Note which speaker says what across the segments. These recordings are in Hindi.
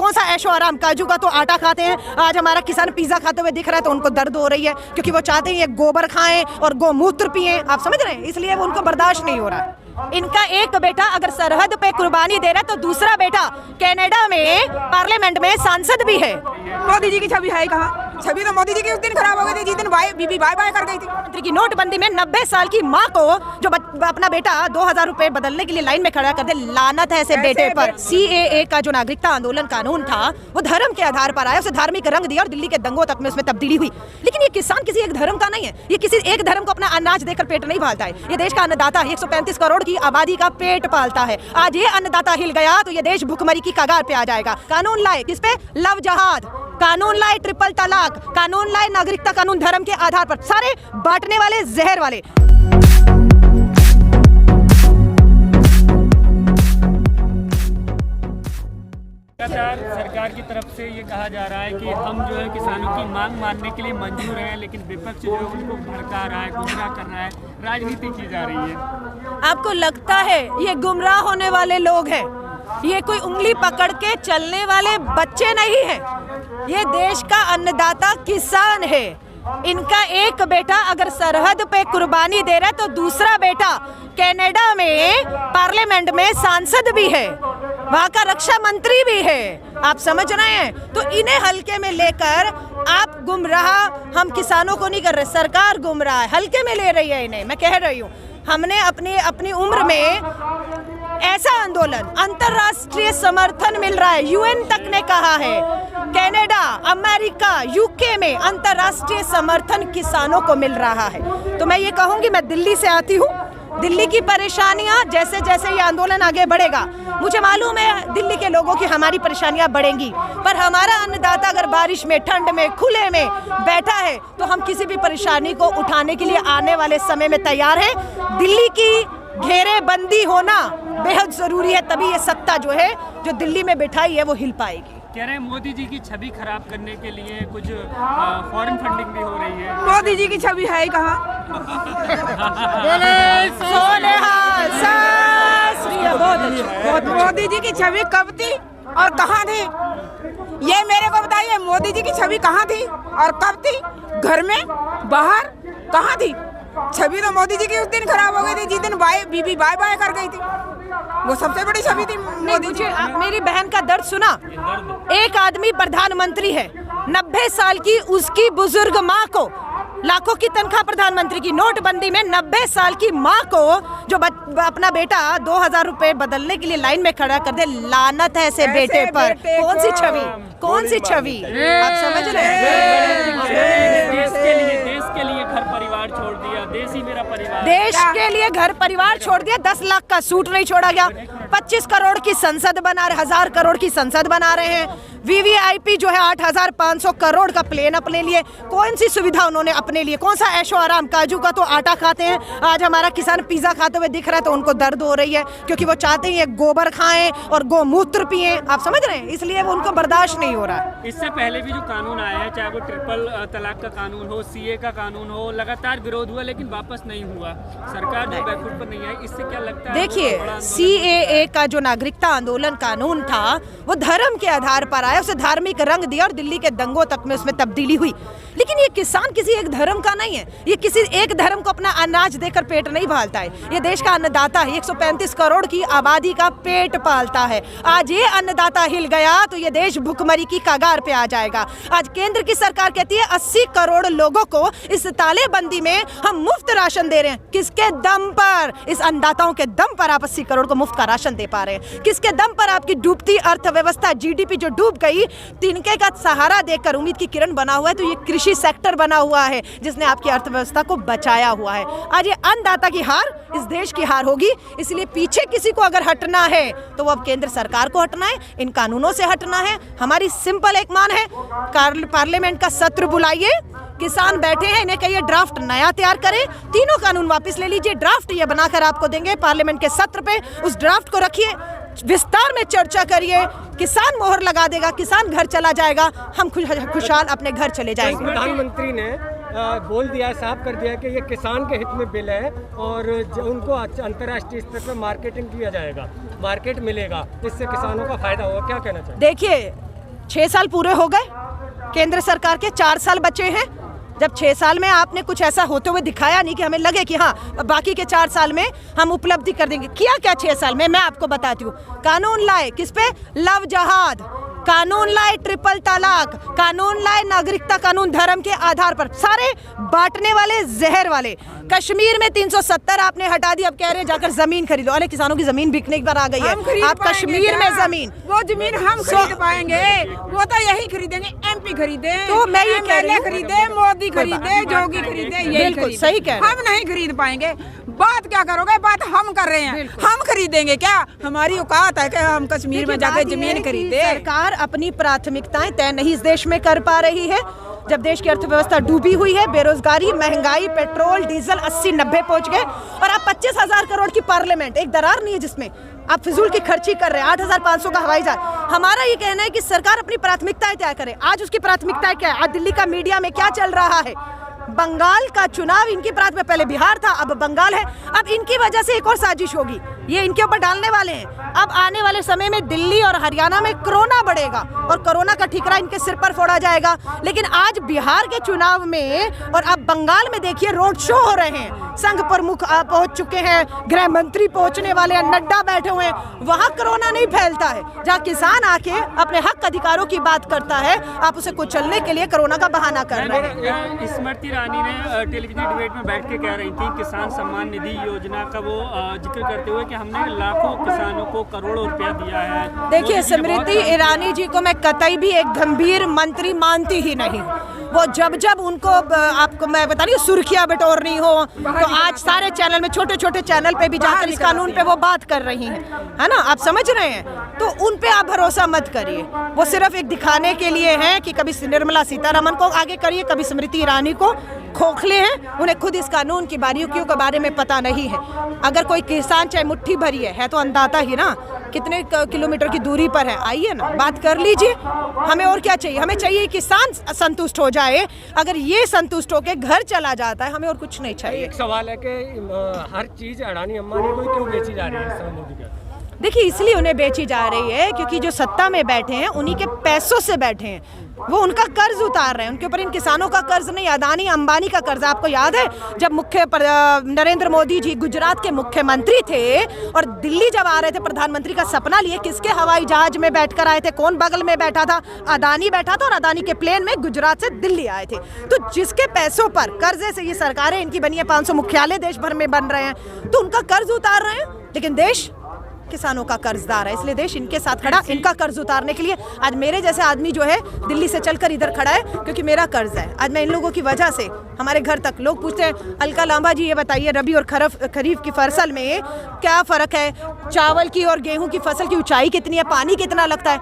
Speaker 1: कौन सा ऐशो आराम, काजू का तो आटा खाते हैं। आज हमारा किसान पिज्जा खाते हुए दिख रहा है तो उनको दर्द हो रही है, क्योंकि वो चाहते हैं ये गोबर खाएं और गोमूत्र पिएं। आप समझ रहे हैं, इसलिए वो उनको बर्दाश्त नहीं हो रहा है। इनका एक बेटा अगर सरहद पे कुर्बानी दे रहा है तो दूसरा बेटा कनाडा में पार्लियामेंट में सांसद भी है।
Speaker 2: मोदी जी की छवि है कहाँ? छवि तो मोदी जी की उस दिन खराब हो गई थी जिस दिन बीबी बाय बाय कर गई थी।
Speaker 1: मंत्री की नोटबंदी में 90 साल की माँ को जो अपना बेटा 2000 रुपए बदलने के लिए लाइन में खड़ा कर दे, लानत है ऐसे बेटे पर। CAA का जो नागरिकता आंदोलन कानून था वो धर्म के आधार पर आया, उसे धार्मिक रंग दिया और दिल्ली के दंगों तक में उसमें तब्दीली हुई। लेकिन ये किसान किसी एक धर्म का नहीं है, ये किसी एक धर्म को अपना अनाज देकर पेट नहीं पालता है। ये देश का अन्नदाता 135 करोड़ की आबादी का पेट पालता है। आज ये अन्नदाता हिल गया तो ये देश भुखमरी की कगार पे आ जाएगा। कानून लाए किस पे? लव जहाद, कानून लाए ट्रिपल तलाक, कानून लाए नागरिकता कानून धर्म के आधार पर, सारे बांटने वाले जहर वाले।
Speaker 3: सरकार की तरफ से ये कहा जा रहा है कि हम जो है किसानों की मांग मानने के लिए मंजूर हैं, लेकिन विपक्ष जो है उनको भड़का रहा है, गुमराह कर रहा है, राजनीति की जा रही है।
Speaker 1: आपको लगता है ये गुमराह होने वाले लोग हैं? ये कोई उंगली पकड़ के चलने वाले बच्चे नहीं हैं। ये देश का अन्नदाता किसान है। इनका एक बेटा अगर सरहद पे कुर्बानी दे रहा है तो दूसरा बेटा कनाडा में पार्लियामेंट में सांसद भी है, वहाँ का रक्षा मंत्री भी है। आप समझ रहे हैं? तो इन्हें हल्के में लेकर आप गुमराह हम किसानों को नहीं कर रहे, सरकार गुमराह है, हल्के में ले रही है इन्हें। मैं कह रही हूँ, हमने अपनी उम्र में ऐसा आंदोलन, अंतरराष्ट्रीय समर्थन मिल रहा है, UN तक ने कहा है, कनाडा, अमेरिका, UK में अंतरराष्ट्रीय समर्थन किसानों को मिल रहा है। तो मैं ये कहूँगी, मैं दिल्ली से आती हूँ, दिल्ली की परेशानियां जैसे जैसे ये आंदोलन आगे बढ़ेगा, मुझे मालूम है दिल्ली के लोगों की हमारी परेशानियां बढ़ेंगी, पर हमारा अन्नदाता अगर बारिश में, ठंड में, खुले में बैठा है तो हम किसी भी परेशानी को उठाने के लिए आने वाले समय में तैयार हैं। दिल्ली की घेरेबंदी होना बेहद जरूरी है, तभी ये सत्ता जो है जो दिल्ली में बिठाई है वो हिल पाएगी।
Speaker 3: कह रहे हैं मोदी जी की छवि खराब करने के लिए कुछ फॉरेन फंडिंग भी हो रही है।
Speaker 2: मोदी जी की छवि है कहाँ? मोदी जी की छवि कब थी और कहाँ थी? ये मेरे को बताइए, मोदी जी की छवि कहाँ थी और कब थी? घर में, बाहर, कहाँ थी? छवि तो मोदी जी की उस दिन खराब हो गई थी जिस दिन बीबी बाय बाय कर गई थी। वो सबसे बड़ी छवि थी मोदी जी।
Speaker 1: मेरी बहन का दर्द सुना। एक आदमी प्रधानमंत्री है, 90 साल की उसकी बुजुर्ग माँ को, लाखों की तनख्वाह प्रधानमंत्री की, नोटबंदी में 90 साल की माँ को जो अपना बेटा 2000 रुपए बदलने के लिए लाइन में खड़ा कर दे, लानत है ऐसे बेटे पर। कौन सी छवि, कौन सी छवि? आप समझ रहे हैं?
Speaker 3: देश के लिए घर परिवार छोड़ दिया, देश ही मेरा परिवार।
Speaker 1: देश के लिए घर परिवार छोड़ दिया, 10 लाख का सूट नहीं छोड़ा गया, 25 करोड़ की संसद बना रहे, 1000 करोड़ की संसद बना रहे हैं, VVIP जो है 8500 करोड़ का प्लेन अपने लिए। कौन सी सुविधा उन्होंने अपने लिए, कौन सा ऐशो आराम, काजू का तो आटा खाते हैं। आज हमारा किसान पिज्जा खाते हुए दिख रहा है तो उनको दर्द हो रही है, क्योंकि वो चाहते हैं ये गोबर खाएं और गोमूत्र पिएं। आप समझ रहे हैं, इसलिए वो उनको बर्दाश्त नहीं हो रहा है।
Speaker 3: इससे पहले भी जो कानून आया है, चाहे वो ट्रिपल तलाक का कानून हो, CA का कानून हो, लगातार विरोध हुआ लेकिन वापस नहीं हुआ, सरकार जो बैकफुट पर नहीं आई। इससे क्या लगता है?
Speaker 1: देखिए, CAA का जो नागरिकता आंदोलन कानून था वो धर्म के आधार पर आया, उसे धार्मिक रंग दिया और दिल्ली के दंगों तक में उसमें तब्दीली हुई। लेकिन ये किसान किसी एक धर्म का नहीं है, ये किसी एक धर्म को अपना अनाज देकर पेट नहीं पालता है। ये देश का अन्नदाता है, 135 करोड़ की आबादी का पेट पालता है। आज ये अन्नदाता हिल गया तो ये देश भुखमरी की कगार पे आ जाएगा। आज केंद्र की सरकार कहती है 80 करोड़ लोगों को इस तालेबंदी में हम मुफ्त राशन दे रहे हैं। किसके दम पर? इस अन्नदाताओं के दम पर आप 80 करोड़ को मुफ्त का राशन दे पा रहे हैं। किसके दम पर? आपकी डूबती अर्थव्यवस्था, GDP जो डूब गई, तिनके का सहारा देकर उम्मीद की किरण बना हुआ है, तो ये कृषि सेक्टर बना हुआ है जिसने आपकी अर्थव्यवस्था को बचाया हुआ है। आज ये अन्नदाता की हार इस देश की हार होगी। इसलिए पीछे किसी को अगर हटना है तो वो अब केंद्र सरकार को हटना है, इन कानूनों से हटना है। हमारी सिंपल एक मांग है, पार्लियामेंट का सत्र बुलाइए, किसान बैठे हैं, इन्हें कहिए ड्राफ्ट नया तैयार करें, तीनों कानून वापस ले लीजिए, ड्राफ्ट ये बनाकर आपको देंगे पार्लियामेंट के सत्र पे। उस ड्राफ्ट को रखिए, विस्तार में चर्चा करिए, किसान मोहर लगा देगा, किसान घर चला जाएगा, हम खुशहाल अपने घर चले जाएंगे।
Speaker 4: प्रधानमंत्री ने बोल दिया, साफ कर दिया कि ये किसान के हित में बिल है और उनको अंतर्राष्ट्रीय स्तर पर मार्केटिंग किया जाएगा, मार्केट मिलेगा, इससे किसानों का फायदा होगा। क्या कहना चाहिए?
Speaker 1: देखिए, 6 साल पूरे हो गए केंद्र सरकार के, 4 साल बचे हैं। जब 6 साल में आपने कुछ ऐसा होते हुए दिखाया नहीं कि हमें लगे कि हाँ बाकी के 4 साल में हम उपलब्धि कर देंगे। किया क्या 6 साल में, मैं आपको बताती हूँ। कानून लाए किस पे, लव जहाद, कानून लाए ट्रिपल तलाक, कानून लाए नागरिकता कानून धर्म के आधार पर, सारे बांटने वाले, जहर वाले। कश्मीर में 370 आपने हटा दी, अब कह रहे हैं जाकर जमीन खरीदो। अरे किसानों की जमीन बिकने की बार आ गई है। आप कश्मीर में जमीन,
Speaker 2: वो जमीन हम खरीद पाएंगे? वो तो यही खरीदेंगे, MP खरीदे,
Speaker 1: तो मैं ये कह रही हूं,
Speaker 2: खरीदे, मोदी खरीदे, जोगी खरीदे, यही
Speaker 1: बिल्कुल
Speaker 2: खरीदे।
Speaker 1: सही कह रहे हैं।
Speaker 2: हम नहीं खरीद पाएंगे। बात क्या करोगे, बात हम कर रहे हैं। हम खरीदेंगे क्या? हमारी औकात है कि हम कश्मीर में जाकर जमीन खरीदे?
Speaker 1: सरकार अपनी प्राथमिकताएं तय नहीं इस देश में कर पा रही है। जब देश की अर्थव्यवस्था डूबी हुई है, बेरोजगारी, महंगाई, पेट्रोल डीजल 80-90 पहुंच गए, और आप 25,000 करोड़ की पार्लियामेंट, एक दरार नहीं है जिसमें आप फिजूल की खर्ची कर रहे हैं। 8,500 का हवाई जहाज। हमारा ये कहना है कि सरकार अपनी प्राथमिकताएं तय करे। आज उसकी प्राथमिकताएं क्या है? आज दिल्ली का मीडिया में क्या चल रहा है? बंगाल का चुनाव इनकी प्राथमिकता, पहले बिहार था अब बंगाल है। अब इनकी वजह से एक और साजिश होगी, ये इनके ऊपर डालने वाले हैं। अब आने वाले समय में दिल्ली और हरियाणा में कोरोना बढ़ेगा और कोरोना का ठीकरा इनके सिर पर फोड़ा जाएगा। लेकिन आज बिहार के चुनाव में और अब बंगाल में देखिए रोड शो हो रहे हैं, संघ प्रमुख पहुंच चुके हैं, गृह मंत्री पहुंचने वाले हैं, नड्डा बैठे हुए हैं। वहां कोरोना नहीं फैलता है। जहां किसान आके अपने हक अधिकारों की बात करता है, आप उसे कुचलने के लिए कोरोना का बहाना कर रहे हैं।
Speaker 3: स्मृति ईरानी ने टेलीविजन डिबेट में बैठ के कह रही थी किसान सम्मान निधि योजना का वो जिक्र करते हुए कि हमने लाखों किसानों को करोड़ों रुपया दिया है।
Speaker 1: देखिए स्मृति ईरानी जी को मैं कतई भी एक गंभीर मंत्री मानती ही नहीं। वो जब उनको आपको मैं बता रही हूँ सुर्खियां बटोरनी हो तो आज सारे चैनल में, छोटे छोटे चैनल पे भी जाकर इस कानून पे वो बात कर रही हैं, है ना? आप समझ रहे हैं? तो उन पे आप भरोसा मत करिए। वो सिर्फ एक दिखाने के लिए हैं कि कभी निर्मला सीतारमण को आगे करिए, कभी स्मृति ईरानी को। खोखले हैं, उन्हें खुद इस कानून की बारीकियों के बारे में पता नहीं है। अगर कोई किसान चाहे मुट्ठी भरी है तो अंदाता ही ना कितने किलोमीटर की दूरी पर है, आइए ना बात कर लीजिए। हमें और क्या चाहिए? हमें चाहिए किसान संतुष्ट हो जाए। अगर ये संतुष्ट होकर घर चला जाता है, हमें और कुछ नहीं चाहिए।
Speaker 4: एक सवाल है कि हर चीज अडानी अंबानी को क्यों बेची जा रही है मोदी का?
Speaker 1: देखिए इसलिए उन्हें बेची जा रही है क्योंकि जो सत्ता में बैठे हैं उन्हीं के पैसों से बैठे हैं, वो उनका कर्ज उतार रहे हैं। उनके ऊपर इन किसानों का कर्ज नहीं, अडानी अंबानी का कर्ज। आपको याद है जब नरेंद्र मोदी जी गुजरात के मुख्यमंत्री थे और दिल्ली जब आ रहे थे प्रधानमंत्री का सपना लिए, किसके हवाई जहाज में बैठकर आए थे? कौन बगल में बैठा था? अडानी बैठा था और अडानी के प्लेन में गुजरात से दिल्ली आए थे। तो जिसके पैसों पर कर्जे से ये सरकारें इनकी बनी है, 500 मुख्यालय देश भर में बन रहे हैं, तो उनका कर्ज उतार रहे हैं। लेकिन देश किसानों का कर्जदार है, इसलिए देश इनके साथ खड़ा, इनका कर्ज उतारने के लिए। आज मेरे जैसे आदमी जो है दिल्ली से चलकर इधर खड़ा है क्योंकि मेरा कर्ज है। आज मैं इन लोगों की वजह से हमारे घर तक लोग पूछते हैं अलका लांबा जी ये बताइए रबी और खरीफ की फसल में क्या फर्क है? चावल की और गेहूं की फसल की ऊंचाई कितनी है? पानी कितना लगता है?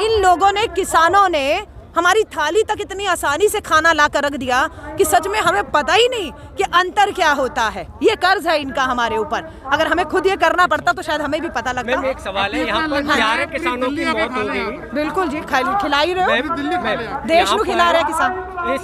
Speaker 1: इन लोगों ने, किसानों ने हमारी थाली तक इतनी आसानी से खाना ला कर रख दिया कि सच में हमें पता ही नहीं कि अंतर क्या होता है। ये कर्ज है इनका हमारे ऊपर। अगर हमें खुद ये करना पड़ता तो शायद हमें भी पता लगता।
Speaker 4: एक सवाल है, यहाँ पर 11 किसानों की मौत हो गई।
Speaker 1: बिल्कुल जी, खिला ही रहे हो, देश को खिला रहे किसान।
Speaker 4: इस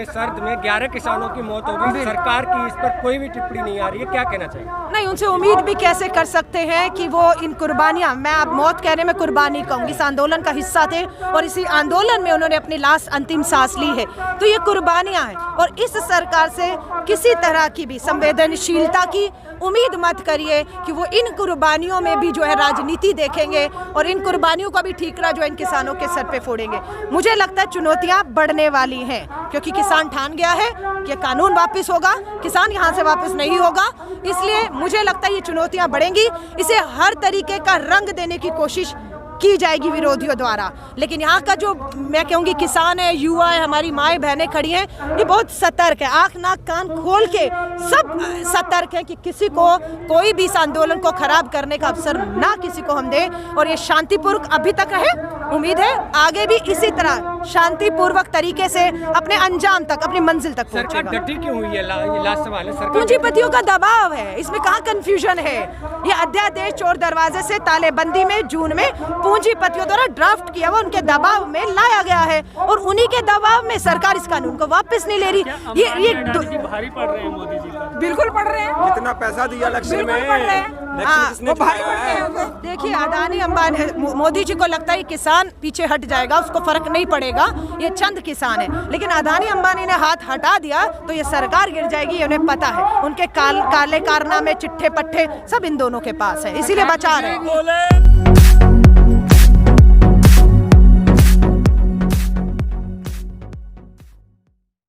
Speaker 4: सर्द में 11 किसानों की मौत हो गई, सरकार की इस पर कोई भी टिप्पणी नहीं आ रही है, क्या कहना चाहिए?
Speaker 1: नहीं, उनसे उम्मीद भी कैसे कर सकते हैं कि वो इन कुर्बानियां, मैं आप मौत कहने में कुर्बानी कहूँगी, इस आंदोलन का हिस्सा थे और इसी आंदोलन में उन्होंने अपनी लास्ट अंतिम सांस ली है। तो ये कुर्बानियां हैं और इस सरकार से किसी तरह की भी संवेदनशीलता की उम्मीद मत करिए कि वो इन कुर्बानियों में भी जो है राजनीति देखेंगे और इन कुर्बानियों का भी ठीकरा जो इन किसानों के सर पे फोड़ेंगे। मुझे लगता है चुनौतियां बढ़ने वाली हैं क्योंकि किसान ठान गया है कि कानून वापस होगा, किसान यहाँ से वापस नहीं होगा। इसलिए मुझे लगता है ये चुनौतियां बढ़ेंगी, इसे हर तरीके का रंग देने की कोशिश की जाएगी विरोधियों द्वारा। लेकिन यहाँ का जो मैं कहूँगी किसान है, युवा है, हमारी माएँ बहनें खड़ी हैं, ये बहुत सतर्क है, आँख नाक कान खोल के सब सतर्क है कि किसी को, कोई भी इस आंदोलन को खराब करने का अवसर ना किसी को हम दें और ये शांतिपूर्वक अभी तक रहे। उम्मीद है आगे भी इसी तरह शांतिपूर्वक तरीके से अपने अंजाम तक, अपनी मंजिल तक पहुंचेगा।
Speaker 4: डटी क्यों हुई है? लास्ट सवाल है, सरकार
Speaker 1: पूंजीपतियों का दबाव है, इसमें कहाँ कंफ्यूजन है। ये अध्यादेश चोर दरवाजे से तालेबंदी में जून में पूंजीपतियों द्वारा ड्राफ्ट किया हुआ उनके दबाव में लाया गया है और उन्हीं के दबाव में सरकार इस कानून को वापस नहीं ले रही। ये
Speaker 3: भारी पड़ रहे हैं मोदी जी पर।
Speaker 2: बिल्कुल पड़ रहे हैं।
Speaker 5: कितना पैसा दिया इलेक्शन में,
Speaker 2: वो भारी पड़ते हैं उसे।
Speaker 1: देखिए अदानी अंबानी मोदी जी को लगता है किसान पीछे हट जाएगा, उसको फर्क नहीं पड़ेगा, ये चंद किसान है। लेकिन अदानी अंबानी ने हाथ हटा दिया तो ये सरकार गिर जाएगी, ये उन्हें पता है। उनके काले कारनामे, चिट्ठे पट्टे सब इन दोनों के पास है, इसीलिए बचा रहे हैं।